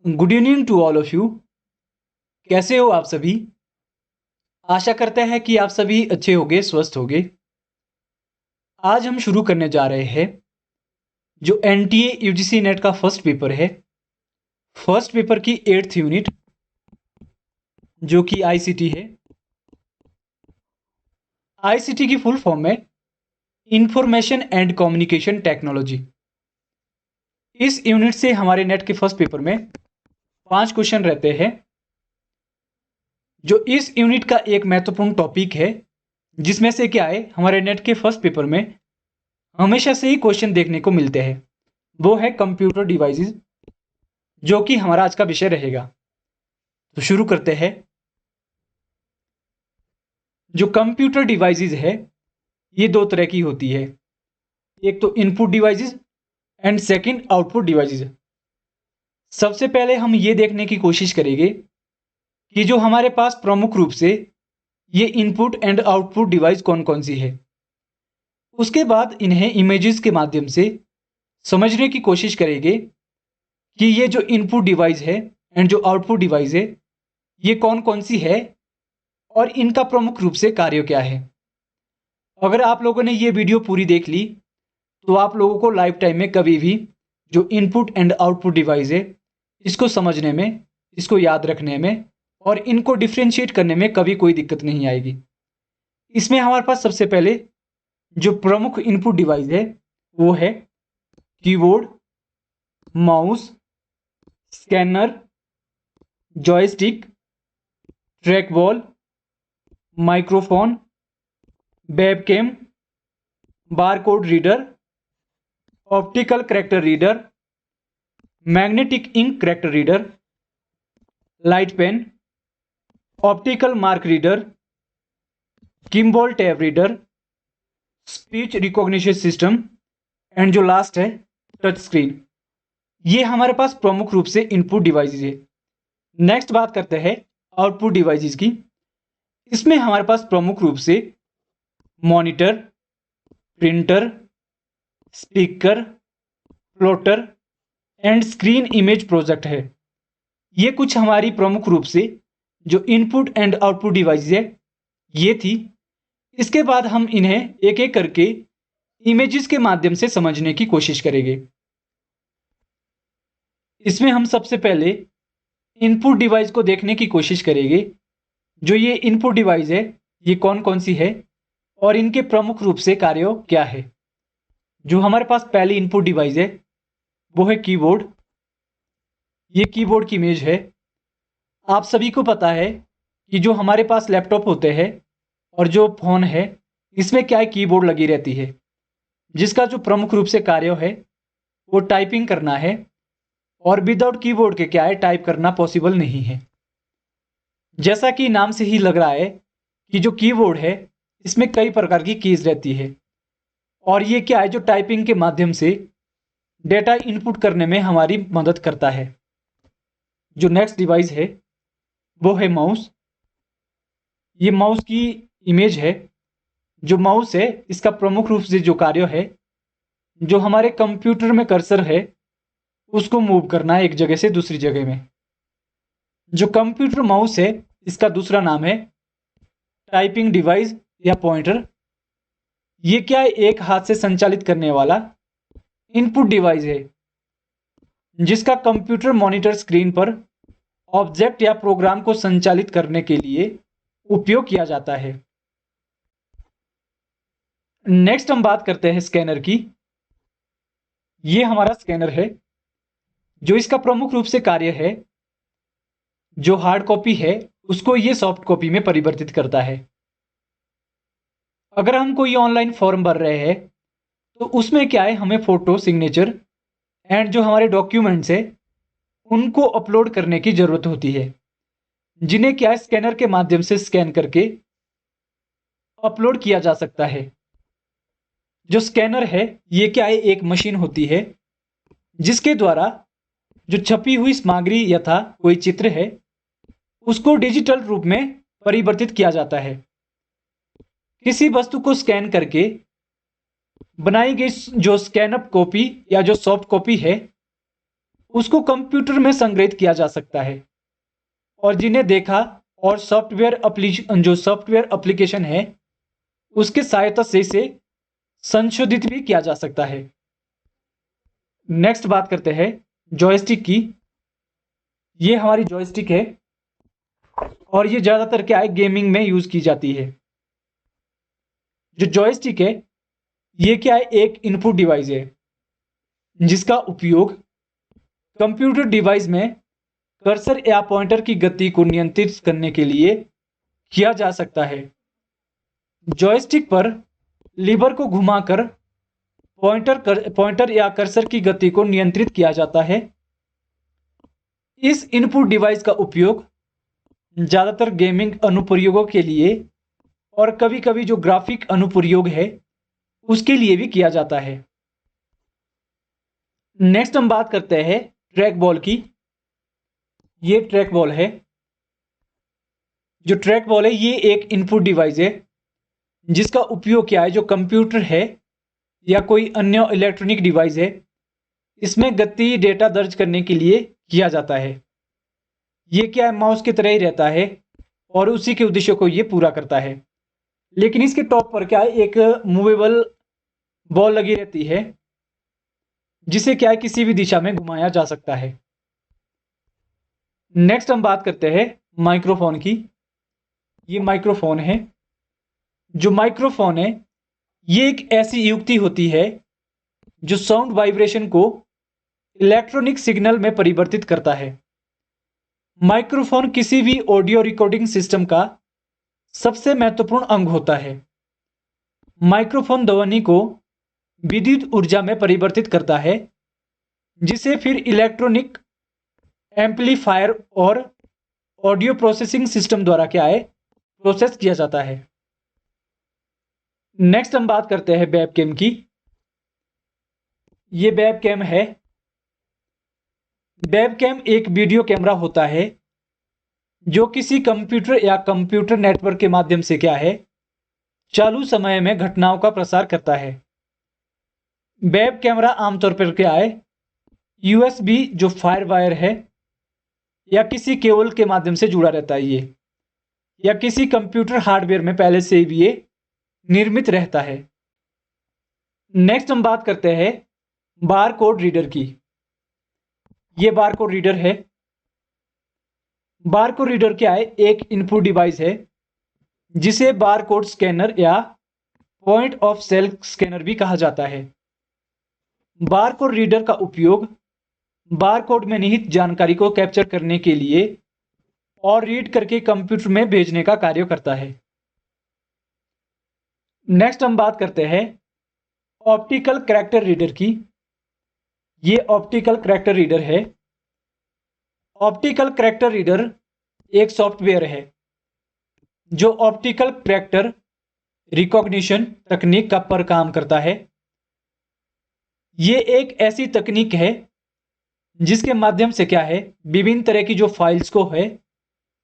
Good evening to all of you. कैसे हो आप सभी? आशा करते हैं कि आप सभी अच्छे होंगे, स्वस्थ होंगे। आज हम शुरू करने जा रहे हैं जो एनटीए यूजीसी नेट का फर्स्ट पेपर है। फर्स्ट पेपर की 8th यूनिट जो कि आईसीटी है। आईसीटी की फुल फॉर्म है इंफॉर्मेशन एंड कम्युनिकेशन टेक्नोलॉजी। इस यूनिट से हमारे नेट के फर्स्ट पेपर में 5 क्वेश्चन रहते हैं। जो इस यूनिट का एक महत्वपूर्ण टॉपिक है, जिसमें से क्या है, हमारे नेट के फर्स्ट पेपर में हमेशा से ही क्वेश्चन देखने को मिलते हैं, वो है कंप्यूटर डिवाइसेस, जो कि हमारा आज का विषय रहेगा। तो शुरू करते हैं। जो कंप्यूटर डिवाइसेस है, ये दो तरह की होती है। एक तो input devices and second output devices. सबसे पहले हम ये देखने की कोशिश करेंगे कि जो हमारे पास प्रमुख रूप से ये इनपुट एंड आउटपुट डिवाइस कौन कौन सी है। उसके बाद इन्हें इमेजेस के माध्यम से समझने की कोशिश करेंगे कि ये जो इनपुट डिवाइस है एंड जो आउटपुट डिवाइस है, ये कौन कौन सी है और इनका प्रमुख रूप से कार्य क्या है। अगर आप लोगों ने ये वीडियो पूरी देख ली तो आप लोगों को लाइफ टाइम में कभी भी जो इनपुट एंड आउटपुट डिवाइस है, इसको समझने में, इसको याद रखने में और इनको डिफ्रेंशिएट करने में कभी कोई दिक्कत नहीं आएगी। इसमें हमारे पास सबसे पहले जो प्रमुख इनपुट डिवाइस है वो है keyboard, mouse, scanner, joystick, track ball, microphone, webcam, barcode reader, optical character reader, magnetic ink character reader, light pen, optical mark reader, Kimball tab reader, speech recognition system and जो last है touch screen. ये हमारे पास प्रमुख रूप से input devices है। Next बात करते हैं आउटपुट डिवाइसेस की। इसमें हमारे पास प्रमुख रूप से monitor, printer, speaker, plotter and screen image project है। ये कुछ हमारी प्रमुख रूप से जो इनपुट एंड आउटपुट डिवाइस है ये थी। इसके बाद हम इन्हें एक एक करके इमेजेस के माध्यम से समझने की कोशिश करेंगे। इसमें हम सबसे पहले इनपुट डिवाइस को देखने की कोशिश करेंगे। जो ये इनपुट डिवाइस है ये कौन कौन सी है और इनके प्रमुख रूप से कार्य क्या है। जो हमारे पास पहली इनपुट डिवाइस है वो है कीबोर्ड। ये कीबोर्ड की इमेज है। आप सभी को पता है कि जो हमारे पास लैपटॉप होते हैं और जो फ़ोन है, इसमें क्या है, कीबोर्ड लगी रहती है, जिसका जो प्रमुख रूप से कार्य है वो टाइपिंग करना है। और विदाउट कीबोर्ड के क्या है, टाइप करना पॉसिबल नहीं है। जैसा कि नाम से ही लग रहा है कि जो कीबोर्ड है इसमें कई प्रकार की कीज रहती है और ये क्या है, जो टाइपिंग के माध्यम से डेटा इनपुट करने में हमारी मदद करता है। जो नेक्स्ट डिवाइस है वो है माउस। ये माउस की इमेज है। जो माउस है इसका प्रमुख रूप से जो कार्य है, जो हमारे कंप्यूटर में कर्सर है उसको मूव करना है एक जगह से दूसरी जगह में। जो कंप्यूटर माउस है इसका दूसरा नाम है टाइपिंग डिवाइस या पॉइंटर। ये क्या है, एक हाथ से संचालित करने वाला इनपुट डिवाइस है, जिसका कंप्यूटर मॉनिटर स्क्रीन पर ऑब्जेक्ट या प्रोग्राम को संचालित करने के लिए उपयोग किया जाता है। नेक्स्ट हम बात करते हैं स्कैनर की। ये हमारा स्कैनर है। जो इसका प्रमुख रूप से कार्य है, जो हार्ड कॉपी है उसको ये सॉफ्ट कॉपी में परिवर्तित करता है। अगर हम कोई ऑनलाइन फॉर्म भर रहे हैं तो उसमें क्या है, हमें फोटो, सिग्नेचर एंड जो हमारे डॉक्यूमेंट्स है उनको अपलोड करने की जरूरत होती है, जिन्हें क्या है, स्कैनर के माध्यम से स्कैन करके अपलोड किया जा सकता है। जो स्कैनर है ये क्या है, एक मशीन होती है जिसके द्वारा जो छपी हुई सामग्री यथा कोई चित्र है उसको डिजिटल रूप में परिवर्तित किया जाता है। किसी वस्तु को स्कैन करके बनाई गई जो स्कैनअप कॉपी या जो सॉफ्ट कॉपी है उसको कंप्यूटर में संग्रहित किया जा सकता है, और जिन्हें देखा और जो सॉफ्टवेयर एप्लीकेशन है उसके सहायता से इसे संशोधित भी किया जा सकता है। नेक्स्ट बात करते हैं जॉयस्टिक की। ये हमारी जॉयस्टिक है और ये ज्यादातर क्या है, गेमिंग में यूज की जाती है। जो जॉयस्टिक है ये क्या है, एक इनपुट डिवाइस है जिसका उपयोग कंप्यूटर डिवाइस में कर्सर या पॉइंटर की गति को नियंत्रित करने के लिए किया जा सकता है। जॉयस्टिक पर लीवर को घुमाकर पॉइंटर या कर्सर की गति को नियंत्रित किया जाता है। इस इनपुट डिवाइस का उपयोग ज्यादातर गेमिंग अनुप्रयोगों के लिए और कभी कभी जो ग्राफिक अनुप्रयोग है उसके लिए भी किया जाता है। नेक्स्ट हम बात करते हैं ट्रैक बॉल की। ये ट्रैक बॉल है। जो ट्रैक बॉल है ये एक इनपुट डिवाइस है जिसका उपयोग क्या है, जो कंप्यूटर है या कोई अन्य इलेक्ट्रॉनिक डिवाइस है इसमें गति डेटा दर्ज करने के लिए किया जाता है। ये क्या है, माउस की तरह ही रहता है और उसी के उद्देश्य को ये पूरा करता है। लेकिन इसके टॉप पर क्या है, एक मूवेबल बॉल लगी रहती है जिसे क्या है किसी भी दिशा में घुमाया जा सकता है। नेक्स्ट हम बात करते हैं माइक्रोफोन की। ये माइक्रोफोन है। जो माइक्रोफोन है ये एक ऐसी युक्ति होती है जो साउंड वाइब्रेशन को इलेक्ट्रॉनिक सिग्नल में परिवर्तित करता है। माइक्रोफोन किसी भी ऑडियो रिकॉर्डिंग सिस्टम का सबसे महत्वपूर्ण अंग होता है। माइक्रोफोन ध्वनि को विद्युत ऊर्जा में परिवर्तित करता है जिसे फिर इलेक्ट्रॉनिक एम्पलीफायर और ऑडियो प्रोसेसिंग सिस्टम द्वारा क्या है, प्रोसेस किया जाता है। नेक्स्ट हम बात करते हैं वेबकैम की। ये वेबकैम है। वेबकैम एक वीडियो कैमरा होता है जो किसी कंप्यूटर या कंप्यूटर नेटवर्क के माध्यम से क्या है, चालू समय में घटनाओं का प्रसार करता है। वेब कैमरा आमतौर पर क्या है, यूएसबी जो फायरवायर है या किसी केबल के माध्यम से जुड़ा रहता है ये, या किसी कंप्यूटर हार्डवेयर में पहले से ही ये निर्मित रहता है। नेक्स्ट हम बात करते हैं बारकोड रीडर की। ये बारकोड रीडर है। बारकोड रीडर क्या है, एक इनपुट डिवाइस है जिसे बारकोड स्कैनर या पॉइंट ऑफ सेल स्कैनर भी कहा जाता है। बारकोड रीडर का उपयोग बारकोड में निहित जानकारी को कैप्चर करने के लिए और रीड करके कंप्यूटर में भेजने का कार्य करता है। नेक्स्ट हम बात करते हैं ऑप्टिकल कैरेक्टर रीडर की। ये ऑप्टिकल कैरेक्टर रीडर है। ऑप्टिकल कैरेक्टर रीडर एक सॉफ्टवेयर है जो ऑप्टिकल कैरेक्टर रिकॉग्निशन तकनीक का पर काम करता है। ये एक ऐसी तकनीक है जिसके माध्यम से क्या है, विभिन्न तरह की जो फाइल्स को है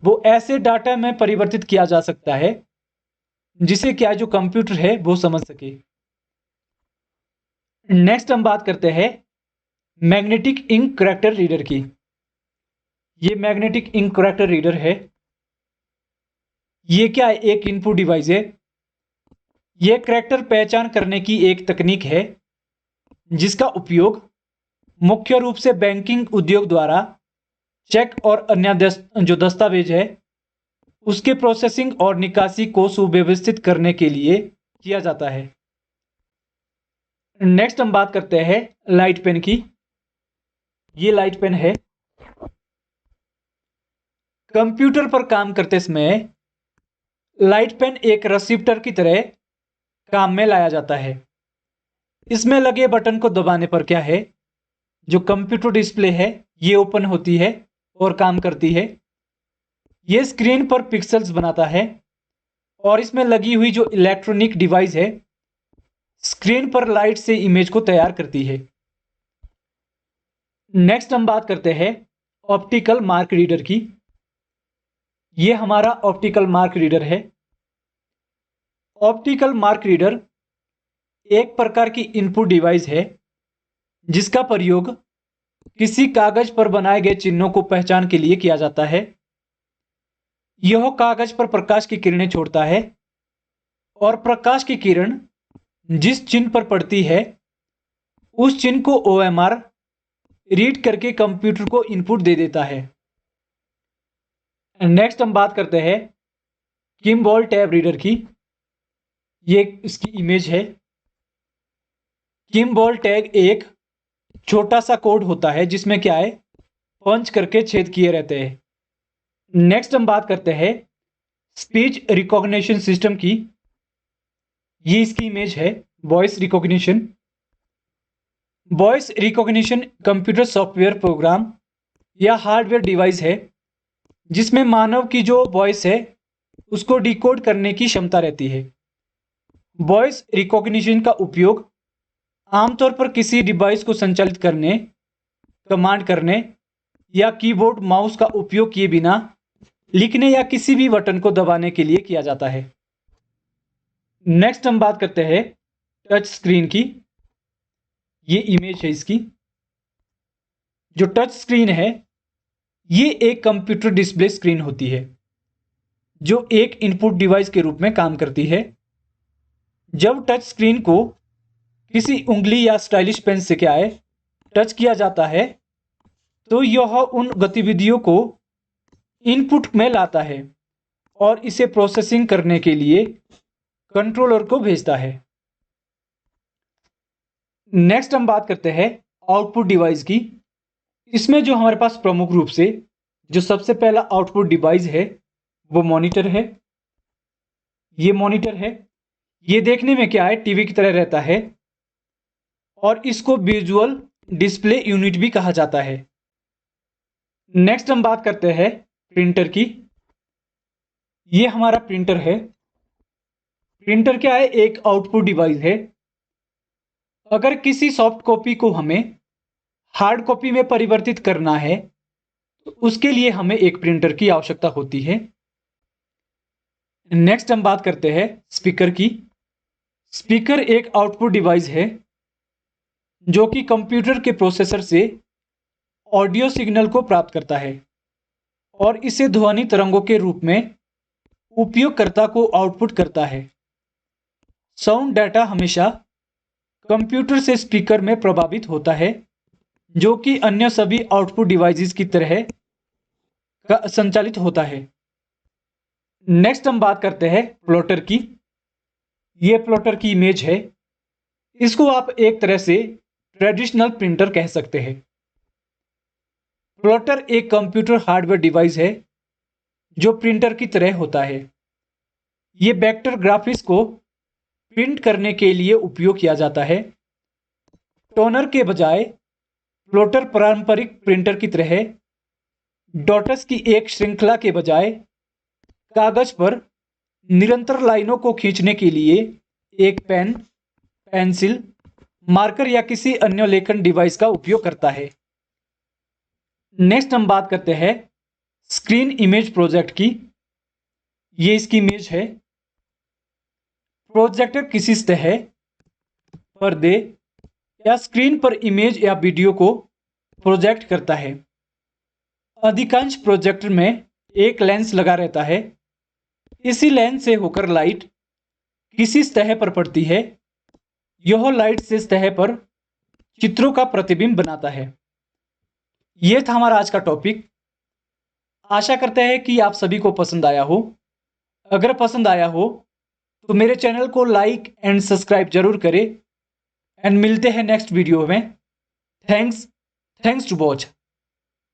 वो ऐसे डाटा में परिवर्तित किया जा सकता है जिसे क्या जो कंप्यूटर है वो समझ सके। नेक्स्ट हम बात करते हैं मैग्नेटिक इंक कैरेक्टर रीडर की। ये मैग्नेटिक इंक कैरेक्टर रीडर है। ये क्या है, एक इनपुट डिवाइस है। ये कैरेक्टर पहचान करने की एक तकनीक है जिसका उपयोग मुख्य रूप से बैंकिंग उद्योग द्वारा चेक और अन्य जो दस्तावेज है उसके प्रोसेसिंग और निकासी को सुव्यवस्थित करने के लिए किया जाता है। नेक्स्ट हम बात करते हैं लाइट पेन की। ये लाइट पेन है। कंप्यूटर पर काम करते समय लाइट पेन एक रिसीवर की तरह काम में लाया जाता है। इसमें लगे बटन को दबाने पर क्या है, जो कंप्यूटर डिस्प्ले है ये ओपन होती है और काम करती है। ये स्क्रीन पर पिक्सेल्स बनाता है और इसमें लगी हुई जो इलेक्ट्रॉनिक डिवाइस है स्क्रीन पर लाइट से इमेज को तैयार करती है। नेक्स्ट हम बात करते हैं ऑप्टिकल मार्क रीडर की। ये हमारा ऑप्टिकल मार्क रीडर है। ऑप्टिकल मार्क रीडर एक प्रकार की इनपुट डिवाइस है जिसका प्रयोग किसी कागज पर बनाए गए चिन्हों को पहचान के लिए किया जाता है। यह कागज पर प्रकाश की किरणें छोड़ता है और प्रकाश की किरण जिस चिन्ह पर पड़ती है उस चिन्ह को ओएमआर रीड करके कंप्यूटर को इनपुट दे देता है। नेक्स्ट हम बात करते हैं किम्बॉल टैब रीडर की। ये इसकी इमेज है। किम्बॉल टैग एक छोटा सा कोड होता है जिसमें क्या है, पंच करके छेद किए रहते हैं। नेक्स्ट हम बात करते हैं स्पीच रिकॉग्निशन सिस्टम की। ये इसकी इमेज है, voice recognition. Voice recognition computer software program या हार्डवेयर डिवाइस है जिसमें मानव की जो वॉइस है उसको डिकोड करने की क्षमता रहती है। वॉइस रिकॉग्निशन का उपयोग आमतौर पर किसी डिवाइस को संचालित करने, कमांड करने या कीबोर्ड माउस का उपयोग किए बिना लिखने या किसी भी बटन को दबाने के लिए किया जाता है। नेक्स्ट हम बात करते हैं टच स्क्रीन की। ये इमेज है इसकी। जो टच स्क्रीन है ये एक कंप्यूटर डिस्प्ले स्क्रीन होती है जो एक इनपुट डिवाइस के रूप में काम करती है। जब टच स्क्रीन को किसी उंगली या स्टाइलिश पेन से क्या है टच किया जाता है तो यह उन गतिविधियों को इनपुट में लाता है और इसे प्रोसेसिंग करने के लिए कंट्रोलर को भेजता है। नेक्स्ट हम बात करते हैं आउटपुट डिवाइस की। इसमें जो हमारे पास प्रमुख रूप से जो सबसे पहला आउटपुट डिवाइस है वो मॉनिटर है। ये मॉनिटर है। ये देखने में क्या है, टीवी की तरह रहता है और इसको विजुअल डिस्प्ले यूनिट भी कहा जाता है। नेक्स्ट हम बात करते हैं प्रिंटर की। ये हमारा प्रिंटर है। प्रिंटर क्या है, एक आउटपुट डिवाइस है। अगर किसी सॉफ्ट कॉपी को हमें हार्ड कॉपी में परिवर्तित करना है तो उसके लिए हमें एक प्रिंटर की आवश्यकता होती है। नेक्स्ट हम बात करते हैं स्पीकर की। स्पीकर एक आउटपुट डिवाइस है जो कि कंप्यूटर के प्रोसेसर से ऑडियो सिग्नल को प्राप्त करता है और इसे ध्वनि तरंगों के रूप में उपयोगकर्ता को आउटपुट करता है। साउंड डाटा हमेशा कंप्यूटर से स्पीकर में प्रभावित होता है जो कि अन्य सभी आउटपुट डिवाइसेस की तरह का संचालित होता है। नेक्स्ट हम बात करते हैं प्लॉटर की। ये प्लॉटर की इमेज है। इसको आप एक तरह से ट्रेडिशनल प्रिंटर कह सकते हैं। प्लॉटर एक कंप्यूटर हार्डवेयर डिवाइस है जो प्रिंटर की तरह होता है। ये वेक्टर ग्राफिक्स को प्रिंट करने के लिए उपयोग किया जाता है। टोनर के बजाय प्लॉटर पारंपरिक प्रिंटर की तरह डॉट्स की एक श्रृंखला के बजाय कागज पर निरंतर लाइनों को खींचने के लिए एक पेन, पेंसिल, मार्कर या किसी अन्य लेखन डिवाइस का उपयोग करता है। नेक्स्ट हम बात करते हैं स्क्रीन इमेज प्रोजेक्ट की। ये इसकी इमेज है। प्रोजेक्टर किसी सतह, पर्दे या स्क्रीन पर इमेज या वीडियो को प्रोजेक्ट करता है। अधिकांश प्रोजेक्टर में एक लेंस लगा रहता है। इसी लेंस से होकर लाइट किसी सतह पर पड़ती है। यह लाइट से सतह पर चित्रों का प्रतिबिंब बनाता है। यह था हमारा आज का टॉपिक। आशा करते हैं कि आप सभी को पसंद आया हो। अगर पसंद आया हो तो मेरे चैनल को लाइक एंड सब्सक्राइब जरूर करें एंड मिलते हैं नेक्स्ट वीडियो में। Thanks to watch.